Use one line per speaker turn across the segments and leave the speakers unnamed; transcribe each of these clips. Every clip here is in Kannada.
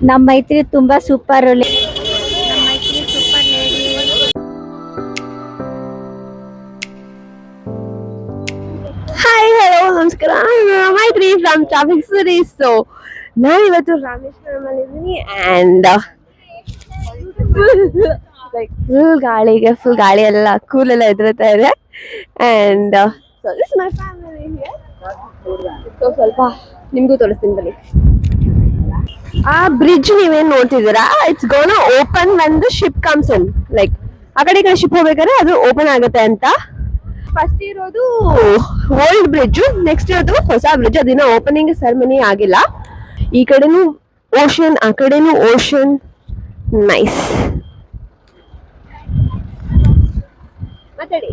ನಮ್ಮ ಮೈತ್ರಿ ತುಂಬಾ ಸೂಪರ್.
ಹಾಯ್ ಹಲೋ ನಮಸ್ಕಾರ, ಮೈತ್ರಿ ಫ್ರಮ್ ಟ್ರಾಫಿಕ್ ಸೀರೀಸ್. ಸೊ ನಾನಿವತ್ತು ರಾಮೇಶ್ವರಂ ಇದ್ದೀನಿ ಅಂಡ್ ಫುಲ್ ಗಾಳಿ ಎಲ್ಲ ಕೂಲೆಲ್ಲ ಎದುರುತ್ತಾ ಇದೆ ಅಂಡ್ ಸ್ವಲ್ಪ ನಿಮ್ಗೂ ತೋರಿಸ್ತೀನಿ ಬನ್ನಿ. ಆ ಬ್ರಿಡ್ಜ್ ನೀವೇನ್ ನೋಡ್ತಿದ್ದೀರಾ, it's gonna open when the ship comes in. Like ಆ ಕಡೆ ಈ ಕಡೆ ಶಿಪ್ ಹೋಗ್ಬೇಕಾದ್ರೆ ಅದು ಓಪನ್ ಆಗುತ್ತೆ ಅಂತ. ಫಸ್ಟ್ ಇರೋದು ಓಲ್ಡ್ ಬ್ರಿಡ್ಜ್, ನೆಕ್ಸ್ಟ್ ಇರೋದು ಹೊಸ ಬ್ರಿಡ್ಜ್. ಅದಿನ್ನ ಓಪನಿಂಗ್ ಸೆರೆಮನಿ ಆಗಿಲ್ಲ. ಈ ಕಡೆನು ಓಷನ್, ಆ ಕಡೆನು ಓಷನ್. ನೈಸ್. ಮಾತಾಡಿ.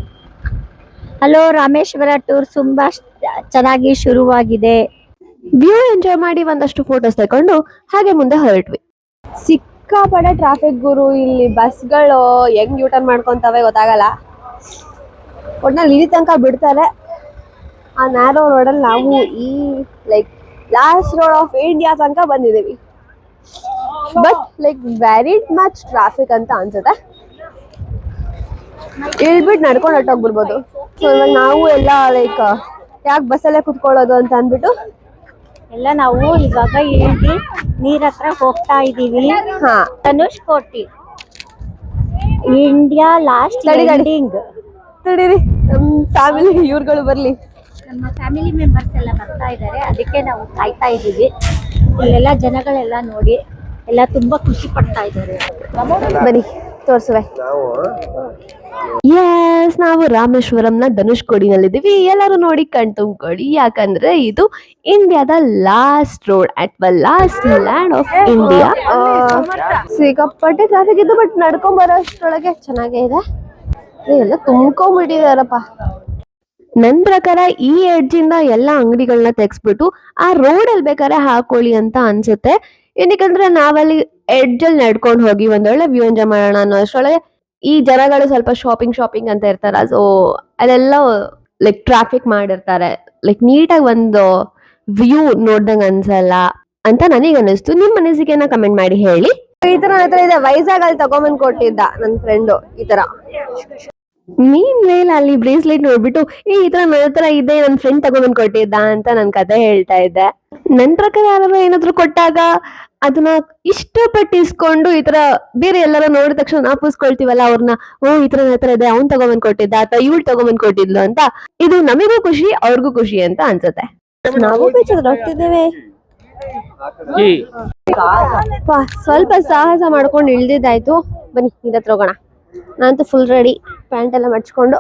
ಹಲೋ, ರಾಮೇಶ್ವರ ಟೂರ್ ತುಂಬಾ ಚೆನ್ನಾಗಿ ಶುರುವಾಗಿದೆ.
ವ್ಯೂ ಎಂಜಾಯ್ ಮಾಡಿ ಒಂದಷ್ಟು ಫೋಟೋಸ್ ತಗೊಂಡು ಹಾಗೆ ಮುಂದೆ ಹೊರಟ್ವಿ. ಸಿಕ್ಕಾಪಡೆ ಟ್ರಾಫಿಕ್ ಗುರು. ಇಲ್ಲಿ ಬಸ್ಗಳು ಹೆಂಗ್ ಯೂಟರ್ನ್ ಮಾಡ್ಕೊಂತವೆ ಗೊತ್ತಾಗಲ್ಲ. ಒಟ್ನಲ್ಲಿ ಇಲ್ಲಿ ತನಕ ಬಿಡ್ತಾರೆ. ಆ ನ್ಯಾರೋ ರೋಡಲ್ಲಿ ನಾವು ಈ like last road of India ತನಕ ಬಂದಿದ್ದೀವಿ. But like very much traffic ಅಂತ ಅನ್ಸುತ್ತೆ. ಇಳ್ಬಿಟ್ಟು ನಡ್ಕೊಂಡು ಹೊಟ್ಟೋಗ್ಬಿಡ್ಬೋದು. ಸೊ ಇವಾಗ ನಾವು ಎಲ್ಲ ಲೈಕ್ ಯಾಕೆ ಬಸ್ಸಲ್ಲೇ ಕುತ್ಕೊಳ್ಳೋದು ಅಂತ ಅಂದ್ಬಿಟ್ಟು
ಎಲ್ಲ ನಾವು ಇವಾಗ ಇಳಿದು ನೀರ್ ಹತ್ರ ಹೋಗ್ತಾ ಇದೀವಿ. Dhanushkodi India last ending.
ತಡೀರಿ, ನಮ್ಮ ಫ್ಯಾಮಿಲಿ ಇವ್ರುಗಳು ಬರ್ಲಿ.
ನಮ್ಮ ಫ್ಯಾಮಿಲಿ ಮೆಂಬರ್ಸ್ ಎಲ್ಲ ಬರ್ತಾ ಇದ್ದಾರೆ, ಅದಕ್ಕೆ ನಾವು ಕಾಯ್ತಾ ಇದ್ದೀವಿ. ಇಲ್ಲೆಲ್ಲ ಜನಗಳೆಲ್ಲ ನೋಡಿ ಎಲ್ಲ ತುಂಬಾ ಖುಷಿ ಪಡ್ತಾ ಇದ್ದಾರೆ.
ಬನ್ನಿ ತೋರ್ಸುವೆ. ಎಸ್, ನಾವು ರಾಮೇಶ್ವರಂನ ಧನುಷ್ಕೋಡಿನಲ್ಲಿದ್ದೀವಿ. ಎಲ್ಲರೂ ನೋಡಿ ಕಣ್ ತುಂಬ್ಕೊಡಿ, ಯಾಕಂದ್ರೆ ಇದು ಇಂಡಿಯಾದ ಲಾಸ್ಟ್ ರೋಡ್ ಅಥವಾ ಲಾಸ್ಟ್ ಲ್ಯಾಂಡ್ ಆಫ್ ಇಂಡಿಯಾ. ಸಿಕ್ಕಾಪಟ್ಟೆ ಟ್ರಾಫಿಕ್ ಇದ್ದು, ಬಟ್ ನಡ್ಕೊಂಡ್ ಬರೋಷ್ಟ್ರೊಳಗೆ ಚೆನ್ನಾಗೇ ಇದೆ. ಎಲ್ಲ ತುಂಬ್ಕೊಂಡ್ಬಿಟ್ಟಿದಾರಪ್ಪ. ನನ್ ಪ್ರಕಾರ ಈ ಎಡ್ಜ್ ಇಂದ ಎಲ್ಲಾ ಅಂಗಡಿಗಳನ್ನ ತೆಗ್ಸ್ಬಿಟ್ಟು ಆ ರೋಡ್ ಅಲ್ಲಿ ಬೇಕಾದ್ರೆ ಹಾಕೊಳ್ಳಿ ಅಂತ ಅನ್ಸುತ್ತೆ. ಏನಕ್ಕಂದ್ರೆ ನಾವಲ್ಲಿ ಎಡ್ಜ್ ಅಲ್ಲಿ ನಡ್ಕೊಂಡು ಹೋಗಿ ಒಂದೊಳ್ಳೆ ವ್ಯೂ ಎಂಜಾಯ್ ಮಾಡೋಣ ಅನ್ನೋ ಅಷ್ಟ್ರೊಳಗೆ ಈ ಜನಗಳು ಸ್ವಲ್ಪ ಶಾಪಿಂಗ್ ಅಂತ ಇರ್ತಾರ. ಸೊ ಅಲ್ಲೆಲ್ಲ ಲೈಕ್ ಟ್ರಾಫಿಕ್ ಮಾಡಿರ್ತಾರೆ. ಲೈಕ್ ನೀಟಾಗಿ ಒಂದು ವ್ಯೂ ನೋಡ್ದಂಗ ಅನ್ಸಲ್ಲ ಅಂತ ನನಗೆ ಅನಿಸ್ತು. ನಿಮ್ ಅನಿಸಿಕೆನ ಕಮೆಂಟ್ ಮಾಡಿ ಹೇಳಿ. ಈ ತರ ಹತ್ರ ಇದೆ, ವೈಜಾಗ್ ಅಲ್ಲಿ ತಗೊಂಬಂದ್ ಕೊಟ್ಟಿದ್ದ ನನ್ ಫ್ರೆಂಡು. ಈ ತರ ಮೀನ್ ಮೇಲೆ ಅಲ್ಲಿ ಬ್ರೇಸ್ಲೆಟ್ ನೋಡ್ಬಿಟ್ಟು ಈ ತರ ನನ್ನ ಹತ್ರ ಇದೆ, ನನ್ ಫ್ರೆಂಡ್ ತಗೊಂಬಂದ್ ಕೊಟ್ಟಿದ್ದ ಅಂತ ನನ್ ಕತೆ ಹೇಳ್ತಾ ಇದ್ದೆ. ನನ್ ಪ್ರಕಾರ ಯಾರು ಏನಾದ್ರು ಕೊಟ್ಟಾಗ ಅದನ್ನ ಇಷ್ಟಪಟ್ಟು ಇಸ್ಕೊಂಡು ಈ ತರ ಬೇರೆ ಎಲ್ಲಾರ ನೋಡಿದ ತಕ್ಷಣ ನಾಪುಸ್ಕೊಳ್ತೀವಲ್ಲ ಅವ್ರನ್ನ, ಈ ತರ ನನ್ನ ಹತ್ರ ಇದೆ, ಅವ್ನ್ ತಗೊಂಬಂದ್ ಕೊಟ್ಟಿದ್ದ ಅಥವಾ ಇವಳು ತಗೊಂಬಂದ್ ಕೊಟ್ಟಿದ್ಲು ಅಂತ. ಇದು ನಮಿಗೂ ಖುಷಿ, ಅವ್ರಿಗೂ ಖುಷಿ ಅಂತ ಅನ್ಸುತ್ತೆ. ನಾವು ಬೀಚ್ ಹೋಗ್ತಿದ್ದೇವೆ. ಸ್ವಲ್ಪ ಸಾಹಸ ಮಾಡ್ಕೊಂಡು ಇಳ್ದಿದ್ದಾಯ್ತು. ಬನ್ನಿ ನೀರ್ ಹತ್ರ ಹೋಗೋಣ. ನಾನಂತೂ ಫುಲ್ ರೆಡಿ, ಪ್ಯಾಂಟ್ ಎಲ್ಲ ಮಡ್ಚ್ಕೊಂಡು.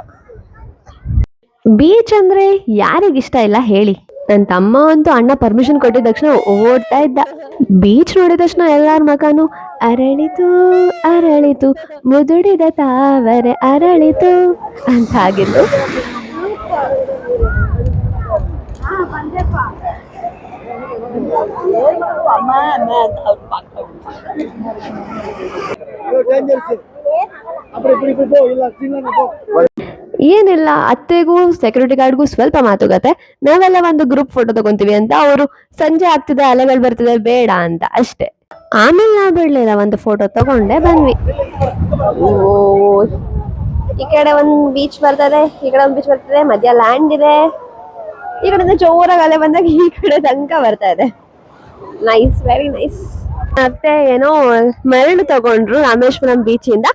ಬೀಚ್ ಅಂದ್ರೆ ಯಾರಿಗಿಷ್ಟ ಇಲ್ಲ ಹೇಳಿ. ನನ್ನ ತಮ್ಮ ಅಂತೂ ಅಣ್ಣ ಪರ್ಮಿಷನ್ ಕೊಟ್ಟಿದ ತಕ್ಷಣ ಓಡ್ತಾ ಇದ್ದ. ಬೀಚ್ ನೋಡಿದ ತಕ್ಷಣ ಎಲ್ಲಾರ ಮಕಾನು ಅರಳಿತು ಅರಳಿತು, ಮುದುಡಿದ ತಾವರೆ ಅರಳಿತು ಅಂತ ಆಗಿದ್ದು. ಏನಿಲ್ಲ, ಅತ್ತೆಗೂ ಸೆಕ್ಯೂರಿಟಿ ಗಾರ್ಡ್ಗೂ ಸ್ವಲ್ಪ ಮಾತುಕತೆ. ನಾವೆಲ್ಲ ಒಂದು ಗ್ರೂಪ್ ಫೋಟೋ ತಗೊಂತೀವಿ ಅಂತ ಅವರು ಸಂಜೆ ಆಗ್ತಿದೆ, ಅಲೆಗಳು ಬರ್ತಿದೆ, ಬೇಡ ಅಂತ ಅಷ್ಟೇ. ಆಮೇಲೆ ನಾವು ಬಿಡ್ಲಿಲ್ಲ, ಒಂದು ಫೋಟೋ ತಗೊಂಡೆ ಬಂದ್ವಿ. ಈ ಕಡೆ ಒಂದ್ ಬೀಚ್ ಬರ್ತದೆ, ಈ ಕಡೆ ಒಂದ್ ಬೀಚ್ ಬರ್ತದೆ, ಮಧ್ಯ ಲ್ಯಾಂಡ್ ಇದೆ. ಈ ಕಡೆಯಿಂದ ಜೋರಾಗಿ ಅಲೆ ಬಂದಾಗ ಈ ಕಡೆ ತನಕ ಬರ್ತಾ ಇದೆ. Nice, very nice. ಮತ್ತೆ ಏನೋ ಮರಳು ತಗೊಂಡ್ರು ರಾಮೇಶ್ವರಂ ಬೀಚ್ ಇಂದ.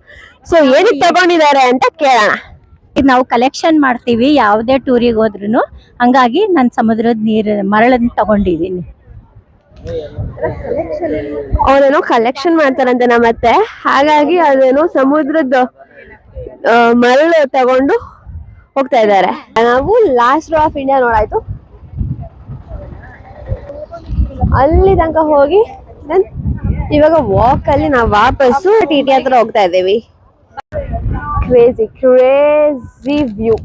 ಸೊ ಏನಕ್ಕೆ ತಗೊಂಡಿದ್ದಾರೆ ಅಂತ ಕೇಳೋಣ.
ನಾವು ಕಲೆಕ್ಷನ್ ಮಾಡ್ತೀವಿ ಯಾವುದೇ ಟೂರಿಗೆ ಹೋದ್ರು, ಹಂಗಾಗಿ ನಾನು ಸಮುದ್ರದ ಮರಳನ್ನ ತಗೊಂಡಿದ್ದೀನಿ.
ಅವ್ರೇನೋ ಕಲೆಕ್ಷನ್ ಮಾಡ್ತಾರಂತೆ ನಮ್ಮತ್ತೆ, ಹಾಗಾಗಿ ಅದೇನೋ ಸಮುದ್ರದ ಮರಳು ತಗೊಂಡು ಹೋಗ್ತಾ ಇದ್ದಾರೆ. ನಾವು ಲಾಸ್ಟ್ ರೋ ಆಫ್ ಇಂಡಿಯಾ ನೋಡಾಯ್ತು, ಅಲ್ಲಿ ತನಕ ಹೋಗಿ ಇವಾಗ ವಾಕ್ ಅಲ್ಲಿ ನಾವು ವಾಪಸ್ಸು ಟಿಟಿ ಹತ್ರ ಹೋಗ್ತಾ ಇದ್ದೀವಿ. Crazy view.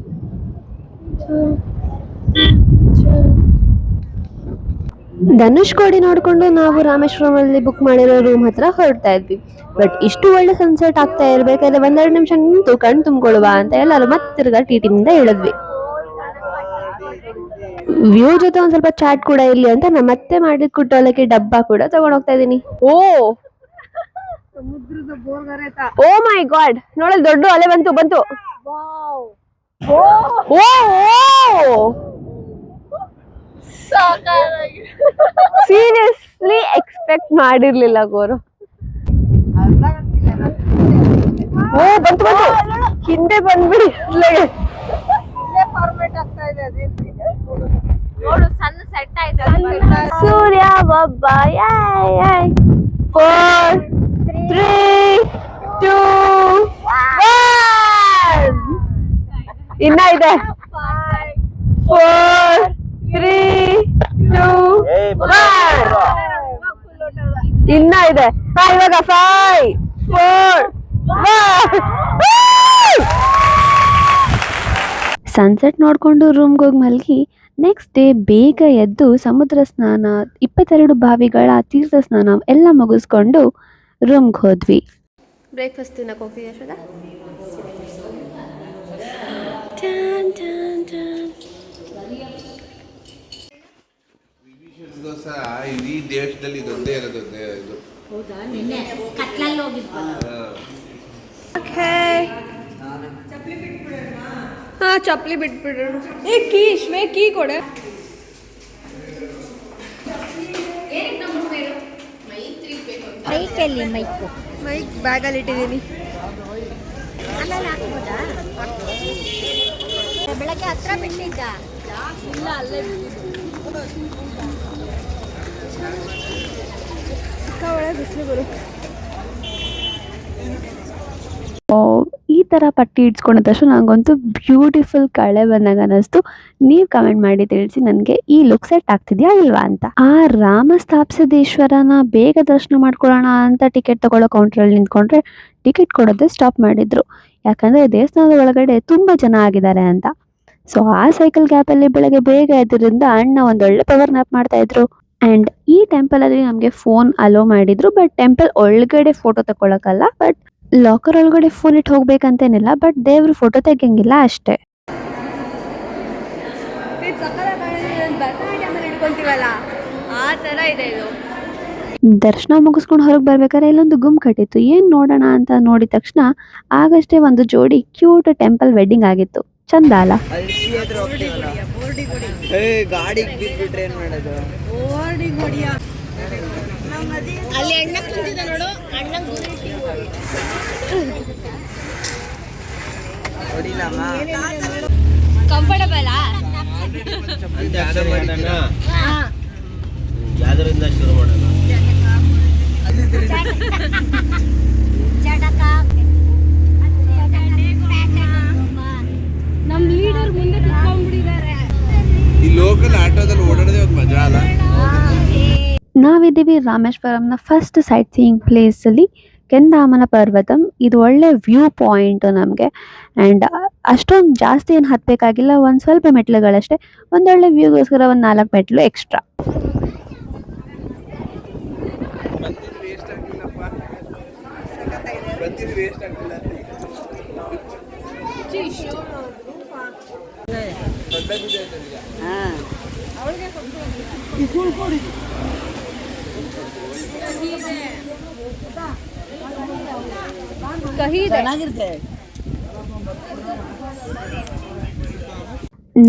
ಧನುಷ್ಕೋಡಿ ನೋಡ್ಕೊಂಡು ನಾವು ರಾಮೇಶ್ವರಂ ಅಲ್ಲಿ ಬುಕ್ ಮಾಡಿರೋ ರೂಮ್ ಹತ್ರ ಹೊರಡ್ತಾ ಇದ್ವಿ. ಬಟ್ ಇಷ್ಟು ಒಳ್ಳೆ ಸನ್ಸೆಟ್ ಆಗ್ತಾ ಇರ್ಬೇಕಾದ್ರೆ 1-2 ನಿಮಿಷ ನಿಂತು ಕಣ್ ತುಂಬ್ಕೊಳ್ಳುವ ಅಂತ ಎಲ್ಲರೂ ಮತ್ತೆ ತಿರ್ಗಾ ಟಿಟಿನಿಂದ ಇಳಿದ್ವಿ. ವ್ಯೂ ಜೊತೆ ಒಂದ್ ಸ್ವಲ್ಪ ಚಾಟ್ ಕೂಡ ಇರ್ಲಿ ಅಂತ ನಮ್ಮ ಅತ್ತೆ ಮಾಡಿದ ಕುಟ್ಟೋಲಕ್ಕೆ ಡಬ್ಬ ಕೂಡ ತಗೊಂಡ್ ಹೋಗ್ತಾ ಇದೀನಿ. ಓ
ಸಮುದ್ರದ ಬೋರ್ಗರೆತ.
ಓ ಮೈ ಗಾಡ್, ನೋಡಲ್ ದೊಡ್ಡ ಅಲೆ ಬಂತು.
ವಾವ್.
ಓ ಸೀರಿಯಸ್ಲಿ ಎಕ್ಸ್ಪೆಕ್ಟ್ ಮಾಡಿರ್ಲಿಲ್ಲ ಗೋರು. ಓ ಬಂತು ಹಿಂದೆ ಬಂದ್ಬಿಡಿ.
ಫಾರ್ಮೇಟ್ ಆಗ್ತಾ ಇದೆ ನೋಡು, ಸಣ್ಣ ಸೆಟ್ ಆಯ್ತು.
ಸೂರ್ಯ ಒಬ್ಬ 4 3 2 1 ಇನ್ನ ಇದೆ. 4 3 2 1 ಇನ್ನ ಇದೆ. ಇವಾಗ 5 4 1. ಸನ್ಸೆಟ್ ನೋಡ್ಕೊಂಡು ರೂಮ್ಗೆ ಹೋಗಿ ಮಲಗಿ ನೆಕ್ಸ್ಟ್ ಡೇ ಬೇಗ ಎದ್ದು ಸಮುದ್ರ ಸ್ನಾನ, 22 ಬಾವಿಗಳ ತೀರ್ಥ ಸ್ನಾನ ಎಲ್ಲ ಮುಗಿಸ್ಕೊಂಡು ರೂಮ್ಗೆ ಹೋದ್ವಿ. ಬ್ರೇಕ್ಫಾಸ್ಟ್ ತಿನ್ನಕ್ಕೆ ಹೋಗ್ತೀವಿ ಯಶೋದ.
ಇಡೀ ದೇಶದಲ್ಲಿ ಇದೊಂದೇ ಇರೋದು.
ಹೌದಾ, ನಿನ್ನೆ ಕತ್ಲಲ್ಲಿ ಹೋಗಿದ್ವಿ.
ಹಾ ಚಪ್ಪಲಿ ಬಿಟ್ಬಿಡೋಣ. ಕೀ ಕೊಡೆ.
ಮೈಕಲ್ಲಿ
ಮೈಕ್ ಬ್ಯಾಗಲ್ಲಿ ಇಟ್ಟಿದ್ದೀನಿ.
ಅಲ್ಲಲ್ಲಿ ಹಾಕ್ಬೋದಾ? ಬೆಳಗ್ಗೆ ಹತ್ರ ಬಿಟ್ಟಿದ್ದ. ಇಲ್ಲ, ಅಲ್ಲೇ
ಬಿಸಿಲು ಬರು. ಈ ಥರ ಪಟ್ಟಿ ಇಡ್ಸ್ಕೊಂಡ ತಕ್ಷಣ ನಂಗಂತೂ ಬ್ಯೂಟಿಫುಲ್ ಕಳೆ ಬಂದಾಗ ಅನ್ನಿಸ್ತು. ನೀವು ಕಮೆಂಟ್ ಮಾಡಿ ತಿಳಿಸಿ ನನಗೆ ಈ ಲುಕ್ ಸೆಟ್ ಆಗ್ತಿದ್ಯಾ ಇಲ್ವಾ ಅಂತ. ಆ ರಾಮ ಸ್ಥಾಪಿಸಿದೇಶ್ವರನ ಬೇಗ ದರ್ಶನ ಮಾಡ್ಕೊಳ್ಳೋಣ ಅಂತ ಟಿಕೆಟ್ ತಗೊಳ್ಳೋ ಕೌಂಟ್ರಲ್ಲಿ ನಿಂತ್ಕೊಂಡ್ರೆ ಟಿಕೆಟ್ ಕೊಡೋದೇ ಸ್ಟಾಪ್ ಮಾಡಿದ್ರು. ಯಾಕಂದರೆ ದೇವಸ್ಥಾನದ ಒಳಗಡೆ ತುಂಬ ಜನ ಆಗಿದ್ದಾರೆ ಅಂತ. ಸೊ ಆ ಸೈಕಲ್ ಗ್ಯಾಪಲ್ಲಿ ಬೆಳಗ್ಗೆ ಬೇಗ ಎದ್ರಿಂದ ಅಣ್ಣ ಒಂದೊಳ್ಳೆ ಪವರ್ ನ್ಯಾಪ್ ಮಾಡ್ತಾ ಇದ್ರು. ಆ್ಯಂಡ್ ಈ ಟೆಂಪಲಲ್ಲಿ ನಮಗೆ ಫೋನ್ ಅಲೋ ಮಾಡಿದ್ರು. ಬಟ್ ಟೆಂಪಲ್ ಒಳಗಡೆ ಫೋಟೋ ತಗೊಳಕ್ಕಲ್ಲ. ಬಟ್ ಲಾಕರ್ ಒಳಗಡೆ ಫೋನ್ ಇಟ್ಟು ಹೋಗ್ಬೇಕಂತೇನಿಲ್ಲ. ಬಟ್ ದೇವ್ರ ಫೋಟೋ ತೆಗಿಯಂಗಿಲ್ಲ ಅಷ್ಟೇ. ದರ್ಶನ ಮುಗಿಸ್ಕೊಂಡು ಹೊರಗೆ ಬರ್ಬೇಕಾದ್ರೆ ಇಲ್ಲೊಂದು ಗುಮ್ ಕಟ್ಟಿತ್ತು. ಏನ್ ನೋಡೋಣ ಅಂತ ನೋಡಿದ ತಕ್ಷಣ ಆಗಷ್ಟೇ ಒಂದು ಜೋಡಿ ಕ್ಯೂಟ್ ಟೆಂಪಲ್ ವೆಡ್ಡಿಂಗ್ ಆಗಿತ್ತು. ಚಂದ ಅಲ್ಲ?
ಅಲ್ಲಿ ಅಣ್ಣ ಕುಂತಿದ್ದ ನೋಡು, ಅಣ್ಣ ಕಂಫರ್ಟಬಲ್
ಯಾವ್ದರಿಂದ ಶುರು ಮಾಡೋಣ?
ನಮ್ ಲೀಡರ್ ಮುಂದೆ ಕುತ್ಕೊಂಡ್ಬಿಟ್ಟಿದ್ದಾರೆ.
ಈ ಲೋಕಲ್ ಆಟೋದಲ್ಲಿ ಓಡಾಡೋದೇ ಒಂದು ಮಜಾ ಅಲ್ಲ.
ನಾವಿದ್ದೀವಿ ರಾಮೇಶ್ವರಂನ ಫಸ್ಟ್ ಸೈಟ್ ಸೀಯಿಂಗ್ ಪ್ಲೇಸಲ್ಲಿ ಕೆಂದಾಮನ ಪರ್ವತಂ. ಇದು ಒಳ್ಳೆ ವ್ಯೂ ಪಾಯಿಂಟ್ ನಮಗೆ. ಆ್ಯಂಡ್ ಅಷ್ಟೊಂದು ಜಾಸ್ತಿ ಏನು ಹತ್ತಬೇಕಾಗಿಲ್ಲ, ಒಂದು ಸ್ವಲ್ಪ ಮೆಟ್ಲುಗಳಷ್ಟೇ. ಒಂದೊಳ್ಳೆ ವ್ಯೂಗೋಸ್ಕರ ಒಂದು 4 ಮೆಟ್ಲು ಎಕ್ಸ್ಟ್ರಾ.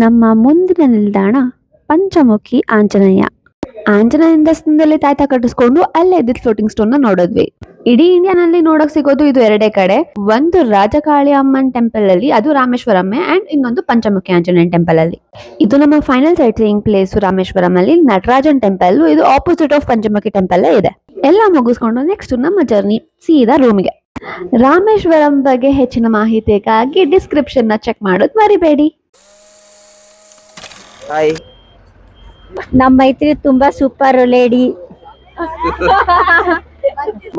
ನಮ್ಮ ಮುಂದಿನ ನಿಲ್ದಾಣ ಪಂಚಮುಖಿ ಆಂಜನೇಯ. ಆಂಜನೇಯನ ದರ್ಶನದಲ್ಲಿ ತಾಯ್ತ ಕಟ್ಟಿಸ್ಕೊಂಡು ಅಲ್ಲೇ ಇದ್ದಿದ್ದ ಫ್ಲೋಟಿಂಗ್ ಸ್ಟೋನ್ ನ ನೋಡಿದ್ವಿ. ಇಡೀ ಇಂಡಿಯಾನಲ್ಲಿ ನೋಡಕ್ ಸಿಗೋದು ಇದು 2 ಕಡೆ. ಒಂದು ರಾಜಕಾಳಿ ಅಮ್ಮನ್ ಟೆಂಪಲ್ ಅಲ್ಲಿ, ಅದು ರಾಮೇಶ್ವರಮ್ಮೆ, ಅಂಡ್ ಇನ್ನೊಂದು ಪಂಚಮುಖಿ ಆಂಜನೇಯನ್ ಟೆಂಪಲ್ ಅಲ್ಲಿ. ಇದು ನಮ್ಮ final sightseeing place Rameswaram ಅಲ್ಲಿ. ನಟರಾಜನ್ ಟೆಂಪಲ್ ಇದು ಆಪೋಸಿಟ್ ಆಫ್ ಪಂಚಮುಖಿ ಟೆಂಪಲ್ ಇದೆ. ಎಲ್ಲ ಮುಗಿಸ್ಕೊಂಡು ನೆಕ್ಸ್ಟ್ ನಮ್ಮ ಜರ್ನಿ ಸೀದಾ ರೂಮ್ಗೆ. ರಾಮೇಶ್ವರಂ ಬಗ್ಗೆ ಹೆಚ್ಚಿನ ಮಾಹಿತಿಗಾಗಿ ಡಿಸ್ಕ್ರಿಪ್ಷನ್ ನ ಚೆಕ್ ಮಾಡೋದು ಮರಿಬೇಡಿ.
ನಮ್ಮ ಮೈತ್ರಿ ತುಂಬಾ ಸೂಪರ್ ಲೇಡಿ.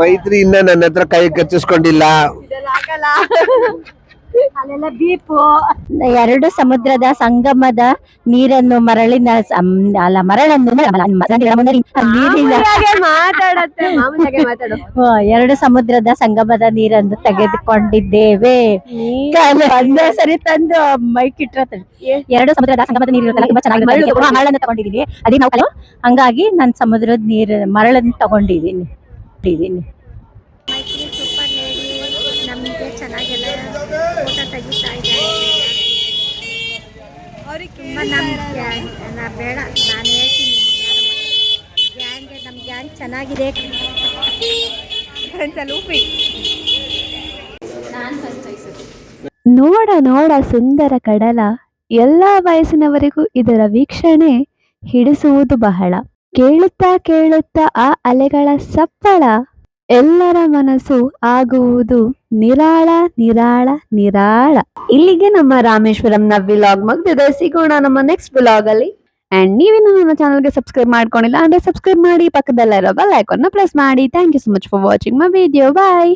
ಮೈತ್ರಿ ಇನ್ನ ನನ್ನ ಹತ್ರ ಕೈ ಕಚ್ಚಿಸ್ಕೊಂಡಿಲ್ಲ.
ಅಲ್ಲೆಲ್ಲ ಬೀಪು. ಎರಡು ಸಮುದ್ರದ ಸಂಗಮದ ನೀರನ್ನು ಮರಳಿನ ಅಲ್ಲ ಮರಳನ್ನು ನೀರಿನ
ಮಾತಾಡತ್ತೆ ಮಾತಾಡು.
ಎರಡು ಸಮುದ್ರದ ಸಂಗಮದ ನೀರನ್ನು ತೆಗೆದುಕೊಂಡಿದ್ದೇವೆ. ಒಂದೇ ಸರಿ ತಂದು ಮೈಕ್ ಇಟ್ಟಿರತ್ತೆ. ಎರಡು ಸಮುದ್ರದ ಸಂಗಮದ ನೀರು ಇರುತ್ತಲ್ಲ, ತುಂಬಾ ಚೆನ್ನಾಗಿ ಮರಳನ್ನು ತಗೊಂಡಿದ್ದೀನಿ. ಅದೇ ನಾವು ಹಂಗಾಗಿ ನಾನು ಸಮುದ್ರದ ನೀರು ಮರಳನ್ನು ತಗೊಂಡಿದ್ದೀನಿ. ಸೂಪರ್ ಲೇಡಿ ನಮಗೆ ಚೆನ್ನಾಗೆಲ್ಲ ಫೋಟೋ ತೆಗಿತಾ ಇದ್ದಾರೆ. ಬೇಡ ನಾನು ಹೇಳ್ತೀನಿ, ಗ್ಯಾಂಗ್ಗೆ ನಮ್ಮ ಗ್ಯಾಂಗ್ ಚೆನ್ನಾಗಿದೆ.
ನೋಡ ನೋಡ ಸುಂದರ ಕಡಲ, ಎಲ್ಲಾ ವಯಸ್ಸಿನವರಿಗೂ ಇದರ ವೀಕ್ಷಣೆ ಹಿಡಿಸುವುದು ಬಹಳ. ಕೇಳುತ್ತಾ ಕೇಳುತ್ತಾ ಆ ಅಲೆಗಳ ಸಪ್ಪಳ, ಎಲ್ಲರ ಮನಸ್ಸು ಆಗುವುದು ನಿರಾಳ ನಿರಾಳ ನಿರಾಳ. ಇಲ್ಲಿಗೆ ನಮ್ಮ ರಾಮೇಶ್ವರಂನ ವಿಲಾಗ್ ಮುಗ್ದಿದೆ. ಸಿಗೋಣ ನಮ್ಮ ನೆಕ್ಸ್ಟ್ ವಿಲಾಗ್ ಅಲ್ಲಿ. ಅಂಡ್ ನೀವೇನು ನನ್ನ ಚಾನಲ್ಗೆ ಸಬ್ಸ್ಕ್ರೈಬ್ ಮಾಡ್ಕೊಂಡಿಲ್ಲ ಅಂದ್ರೆ ಸಬ್ಸ್ಕ್ರೈಬ್ ಮಾಡಿ, ಪಕ್ಕದಲ್ಲಿರೋ ಬೆಲ್ ಐಕಾನ್ ನ ಪ್ರೆಸ್ ಮಾಡಿ. Thank you so much for watching my video. Bye.